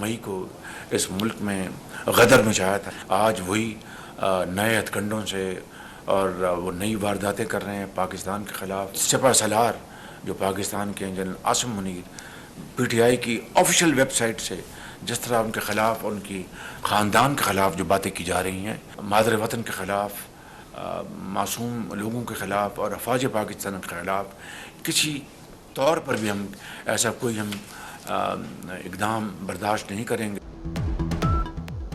مئی کو اس ملک میں غدر مچایا تھا، آج وہی نئے ہتھ کنڈوں سے اور وہ نئی وارداتیں کر رہے ہیں پاکستان کے خلاف۔ سپہ سالار جو پاکستان کے general Asim Munir, P T I کی آفیشیل ویب سائٹ سے جس طرح ان کے خلاف اور ان کی خاندان کے خلاف جو باتیں کی جا رہی ہیں، مادر وطن کے خلاف، معصوم لوگوں کے خلاف اور افواج پاکستان کے خلاف، کسی طور پر بھی ہم ایسا کوئی اقدام برداشت نہیں کریں گے۔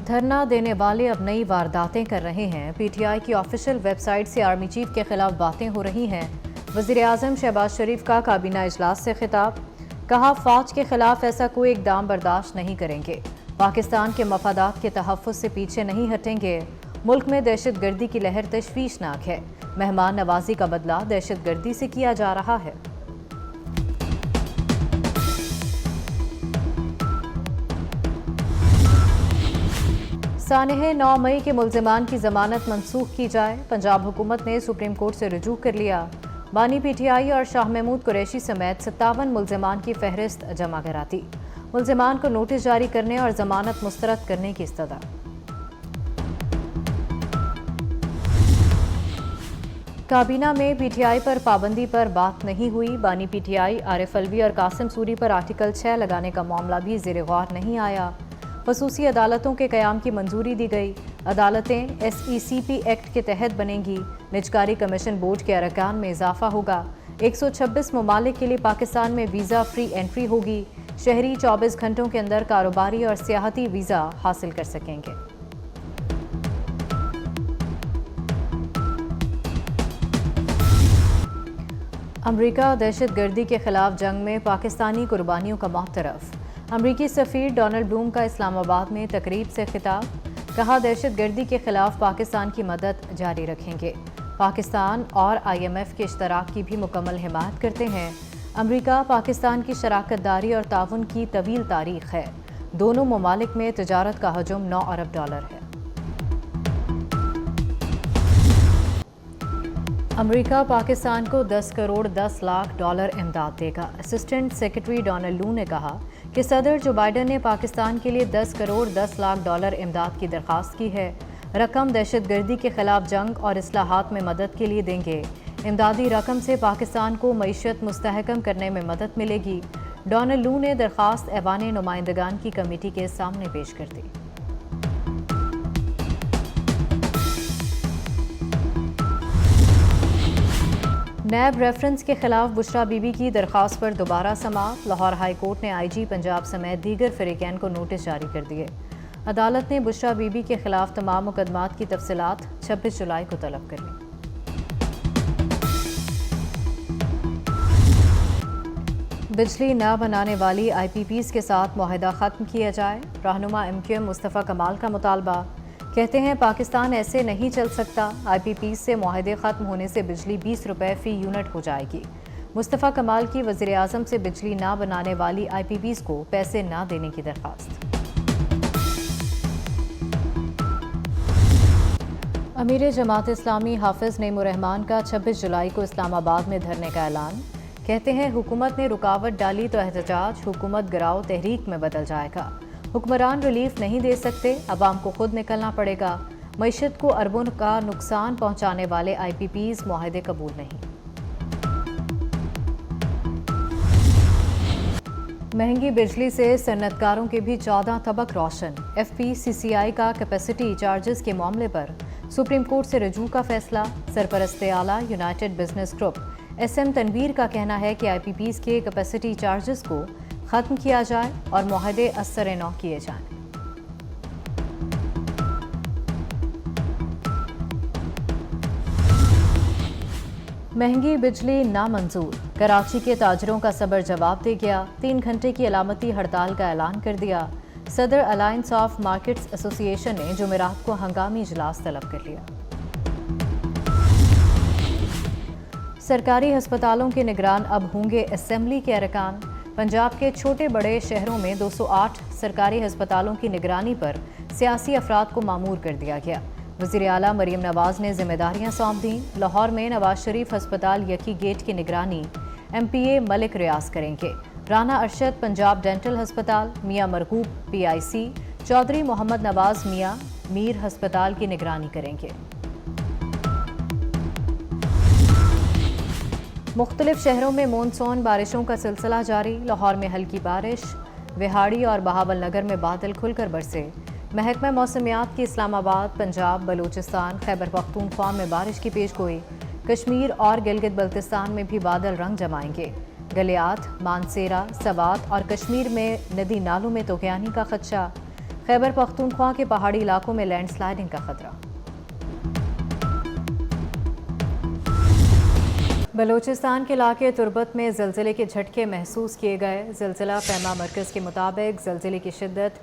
دھرنا دینے والے اب نئی وارداتیں کر رہے ہیں۔ پی ٹی آئی کی آفیشیل ویب سائٹ سے آرمی چیف کے خلاف باتیں ہو رہی ہیں۔ وزیر اعظم شہباز شریف کا کابینہ اجلاس سے خطاب، کہا فوج کے خلاف ایسا کوئی اقدام برداشت نہیں کریں گے، پاکستان کے مفادات کے تحفظ سے پیچھے نہیں ہٹیں گے۔ ملک میں دہشت گردی کی لہر تشویشناک ہے، مہمان نوازی کا بدلہ دہشت گردی سے کیا جا رہا ہے۔ سانحہ 9 مئی کے ملزمان کی ضمانت منسوخ کی جائے، پنجاب حکومت نے سپریم کورٹ سے رجوع کر لیا۔ بانی پی ٹی آئی اور شاہ محمود قریشی سمیت 57 ملزمان کی فہرست جمع کراتی، ملزمان کو نوٹس جاری کرنے اور ضمانت مسترد کرنے کی استدعا۔ کابینہ میں پی ٹی آئی پر پابندی پر بات نہیں ہوئی، بانی پی ٹی آئی عارف الوی اور قاسم سوری پر آرٹیکل 6 لگانے کا معاملہ بھی زیر غور نہیں آیا۔ خصوصی عدالتوں کے قیام کی منظوری دی گئی، عدالتیں ایس ای سی پی ایکٹ کے تحت بنیں گی، نجکاری کمیشن بورڈ کے ارکان میں اضافہ ہوگا، 126 ممالک کے لیے پاکستان میں ویزا فری انٹری ہوگی، شہری 24 گھنٹوں کے اندر کاروباری اور سیاحتی ویزا حاصل کر سکیں گے۔ امریکہ دہشت گردی کے خلاف جنگ میں پاکستانی قربانیوں کا معترف، امریکی سفیر ڈونلڈ بلوم کا اسلام آباد میں تقریب سے خطاب، کہا دہشت گردی کے خلاف پاکستان کی مدد جاری رکھیں گے، پاکستان اور آئی ایم ایف کے اشتراک کی بھی مکمل حمایت کرتے ہیں۔ امریکہ پاکستان کی شراکت داری اور تعاون کی طویل تاریخ ہے، دونوں ممالک میں تجارت کا حجم $9 ارب ہے۔ امریکہ پاکستان کو $10 کروڑ 10 لاکھ امداد دے گا، اسسٹنٹ سیکرٹری ڈونلڈ لو نے کہا کہ صدر جو بائیڈن نے پاکستان کے لیے $10 کروڑ 10 لاکھ امداد کی درخواست کی ہے، رقم دہشت گردی کے خلاف جنگ اور اصلاحات میں مدد کے لیے دیں گے، امدادی رقم سے پاکستان کو معیشت مستحکم کرنے میں مدد ملے گی۔ ڈونلڈ لو نے درخواست ایوان نمائندگان کی کمیٹی کے سامنے پیش کر دی۔ نیب ریفرنس کے خلاف بشرا بی بی کی درخواست پر دوبارہ سماعت، لاہور ہائی کورٹ نے آئی جی پنجاب سمیت دیگر فریقین کو نوٹس جاری کر دیے۔ عدالت نے بشرا بی بی کے خلاف تمام مقدمات کی تفصیلات 26 جولائی کو طلب کر لی۔ بجلی نہ بنانے والی آئی پی پیز کے ساتھ معاہدہ ختم کیا جائے، رہنما ایم کیو ایم مصطفیٰ کمال کا مطالبہ، کہتے ہیں پاکستان ایسے نہیں چل سکتا، آئی پی پیز سے معاہدے ختم ہونے سے بجلی $20 فی یونٹ ہو جائے گی۔ مصطفیٰ کمال کی وزیر اعظم سے بجلی نہ بنانے والی آئی پی پیز کو پیسے نہ دینے کی درخواست۔ امیر جماعت اسلامی حافظ نعیم الرحمان کا 26 جولائی کو اسلام آباد میں دھرنے کا اعلان، کہتے ہیں حکومت نے رکاوٹ ڈالی تو احتجاج حکومت گراؤ تحریک میں بدل جائے گا، حکمران ریلیف نہیں دے سکتے، عوام کو خود نکلنا پڑے گا، معیشت کو اربوں کا نقصان پہنچانے والے آئی پی پیز معاہدے قبول نہیں۔ مہنگی بجلی سے صنعت کاروں کے بھی 14 طبق روشن، ایف پی سی سی آئی کا کیپیسٹی چارجز کے معاملے پر سپریم کورٹ سے رجوع کا فیصلہ، سرپرست اعلیٰ United Business Group S M Tanvir کا کہنا ہے کہ آئی پی پیز کے کیپیسٹی چارجز کو ختم کیا جائے اور معاہدے اثر نو کیے جائیں۔ مہنگی بجلی نامنظور، کراچی کے تاجروں کا صبر جواب دے گیا، 3 گھنٹے کی علامتی ہڑتال کا اعلان کر دیا، صدر الائنس آف مارکیٹس ایسوسی ایشن نے جمعرات کو ہنگامی اجلاس طلب کر لیا۔ سرکاری ہسپتالوں کے نگران اب ہوں گے اسمبلی کے ارکان، پنجاب کے چھوٹے بڑے شہروں میں 208 سرکاری ہسپتالوں کی نگرانی پر سیاسی افراد کو مامور کر دیا گیا۔ وزیر اعلیٰ مریم نواز نے ذمہ داریاں سونپ دیں، لاہور میں نواز شریف ہسپتال یکی گیٹ کی نگرانی ایم پی اے ملک ریاض کریں گے، رانا ارشد پنجاب ڈینٹل ہسپتال، میاں مرغوب PIC، چودھری محمد نواز میاں میر ہسپتال کی نگرانی کریں گے۔ مختلف شہروں میں مونسون بارشوں کا سلسلہ جاری، لاہور میں ہلکی بارش، وہاڑی اور بہاول نگر میں بادل کھل کر برسے۔ محکمہ موسمیات کی اسلام آباد، پنجاب، بلوچستان، خیبر پختونخوا میں بارش کی پیش گوئی۔ کشمیر اور گلگت بلتستان میں بھی بادل رنگ جمائیں گے۔ گلیات، مانسیرہ، سوات اور کشمیر میں ندی نالوں میں طغیانی کا خدشہ۔ خیبر پختونخوا کے پہاڑی علاقوں میں لینڈ سلائڈنگ کا خطرہ۔ بلوچستان کے علاقے تربت میں زلزلے کے جھٹکے محسوس کیے گئے۔ زلزلہ پیما مرکز کے مطابق زلزلے کی شدت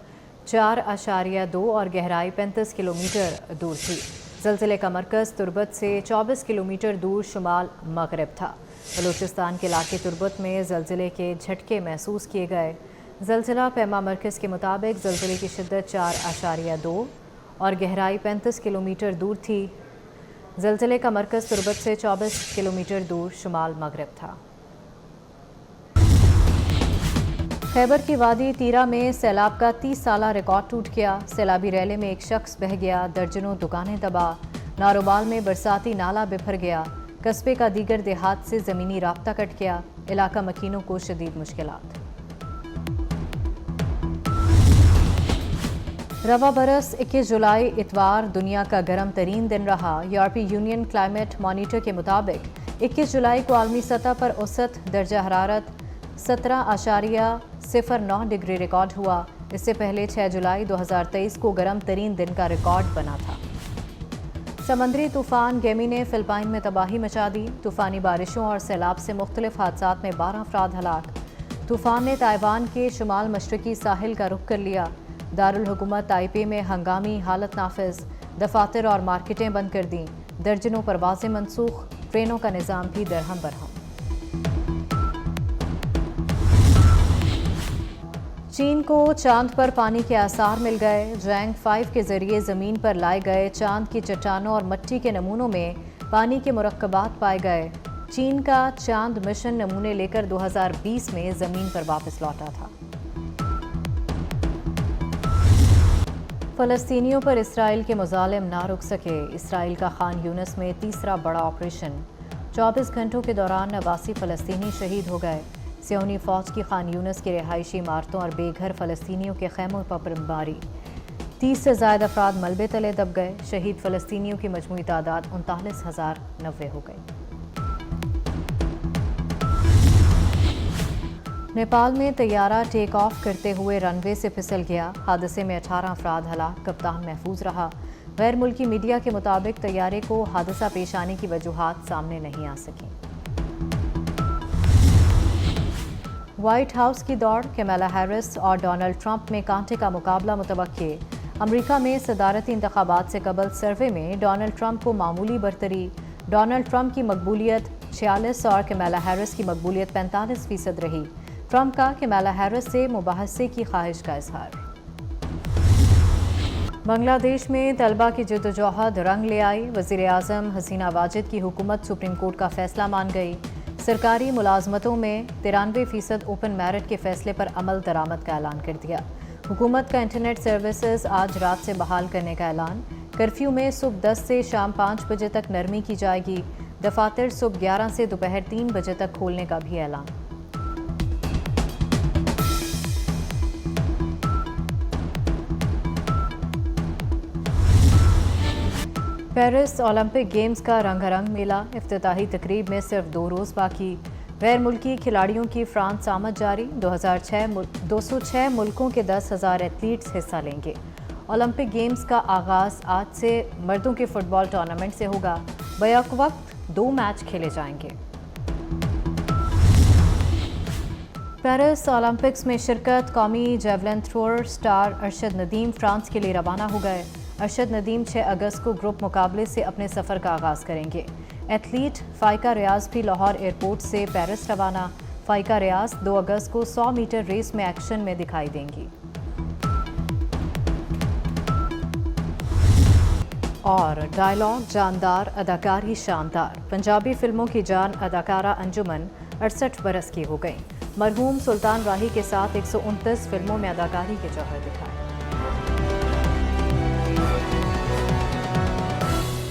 4.2 اور گہرائی 35 کلومیٹر دور تھی۔ زلزلے کا مرکز تربت سے 24 کلومیٹر دور شمال مغرب تھا۔ بلوچستان کے علاقے تربت میں زلزلے کے جھٹکے محسوس کیے گئے۔ زلزلہ پیما مرکز کے مطابق زلزلے کی شدت 4.2 اور گہرائی 35 کلومیٹر دور تھی۔ زلزلے کا مرکز تربت سے 24 کلومیٹر دور شمال مغرب تھا۔ خیبر کی وادی تیرا میں سیلاب کا 30 سالہ ریکارڈ ٹوٹ گیا۔ سیلابی ریلے میں ایک شخص بہہ گیا، درجنوں دکانیں تباہ۔ ناروبال میں برساتی نالہ بپھر گیا، قصبے کا دیگر دیہات سے زمینی رابطہ کٹ گیا، علاقہ مکینوں کو شدید مشکلات۔ رواں برس 21 جولائی اتوار دنیا کا گرم ترین دن رہا۔ یورپی یونین کلائمیٹ مانیٹر کے مطابق 21 جولائی کو عالمی سطح پر اوسط درجہ حرارت 17.09 ڈگری ریکارڈ ہوا۔ اس سے پہلے 6 جولائی 2023 کو گرم ترین دن کا ریکارڈ بنا تھا۔ سمندری طوفان گیمی نے فلپائن میں تباہی مچا دی۔ طوفانی بارشوں اور سیلاب سے مختلف حادثات میں 12 افراد ہلاک۔ طوفان نے تائیوان کے شمال مشرقی ساحل کا رخ کر لیا۔ دارالحکومت تائپے میں ہنگامی حالت نافذ، دفاتر اور مارکیٹیں بند کر دیں، درجنوں پروازیں منسوخ، ٹرینوں کا نظام بھی درہم برہم۔ چین کو چاند پر پانی کے آثار مل گئے۔ جینگ 5 کے ذریعے زمین پر لائے گئے چاند کی چٹانوں اور مٹی کے نمونوں میں پانی کے مرکبات پائے گئے۔ چین کا چاند مشن نمونے لے کر 2020 میں زمین پر واپس لوٹا تھا۔ فلسطینیوں پر اسرائیل کے مظالم نہ رک سکے۔ اسرائیل کا خان یونس میں تیسرا بڑا آپریشن۔ 24 گھنٹوں کے دوران 89 فلسطینی شہید ہو گئے۔ صہیونی فوج کی خان یونس کی رہائشی عمارتوں اور بے گھر فلسطینیوں کے خیموں پر بمباری۔ 30 سے زائد افراد ملبے تلے دب گئے۔ شہید فلسطینیوں کی مجموعی تعداد 39,090 ہو گئی۔ نیپال میں طیارہ ٹیک آف کرتے ہوئے رن وے سے پھسل گیا۔ حادثے میں 18 افراد ہلاک، کپتان محفوظ رہا۔ غیر ملکی میڈیا کے مطابق طیارے کو حادثہ پیش آنے کی وجوہات سامنے نہیں آ سکیں۔ وائٹ ہاؤس کی دوڑ، کیمالا ہیرس اور ڈونلڈ ٹرمپ میں کانٹے کا مقابلہ متوقع۔ امریکہ میں صدارتی انتخابات سے قبل سروے میں ڈونلڈ ٹرمپ کو معمولی برتری۔ ڈونلڈ ٹرمپ کی مقبولیت 46 اور کیمالا ہیرس کی مقبولیت 45% رہی۔ ٹرمپ کا کیمالا ہیرس سے مباحثے کی خواہش کا اظہار۔ بنگلہ دیش میں طلبہ کی جدوجہد رنگ لے آئی۔ وزیر اعظم حسینہ واجد کی حکومت سپریم کورٹ کا فیصلہ مان گئی۔ سرکاری ملازمتوں میں 93% اوپن میرٹ کے فیصلے پر عمل درآمد کا اعلان کر دیا۔ حکومت کا انٹرنیٹ سروسز آج رات سے بحال کرنے کا اعلان۔ کرفیو میں صبح 10 سے شام 5 بجے تک نرمی کی جائے گی۔ دفاتر صبح 11 سے دوپہر 3 بجے تک کھولنے کا بھی اعلان۔ پیرس اولمپک گیمز کا رنگا رنگ میلہ، افتتاحی تقریب میں صرف 2 روز باقی۔ غیر ملکی کھلاڑیوں کی فرانس آمد جاری۔ 206 ملکوں کے 10,000 ایتھلیٹس حصہ لیں گے۔ اولمپک گیمز کا آغاز آج سے مردوں کے فٹ بال ٹورنامنٹ سے ہوگا۔ بیک وقت 2 میچ کھیلے جائیں گے۔ پیرس اولمپکس میں شرکت، قومی javelin thrower star Arshad Nadeem France کے لیے روانہ ہو گئے۔ ارشد ندیم 6 اگست کو گروپ مقابلے سے اپنے سفر کا آغاز کریں گے۔ ایتھلیٹ فائقہ ریاض بھی لاہور ایئرپورٹ سے پیرس روانہ۔ فائقہ ریاض 2 اگست کو 100 میٹر ریس میں ایکشن میں دکھائی دیں گی۔ اور ڈائلاگ جاندار، اداکاری شاندار، پنجابی فلموں کی جان اداکارہ انجمن 68 برس کی ہو گئیں۔ مرحوم سلطان راہی کے ساتھ 129 فلموں میں اداکاری کے جوہر دکھائے۔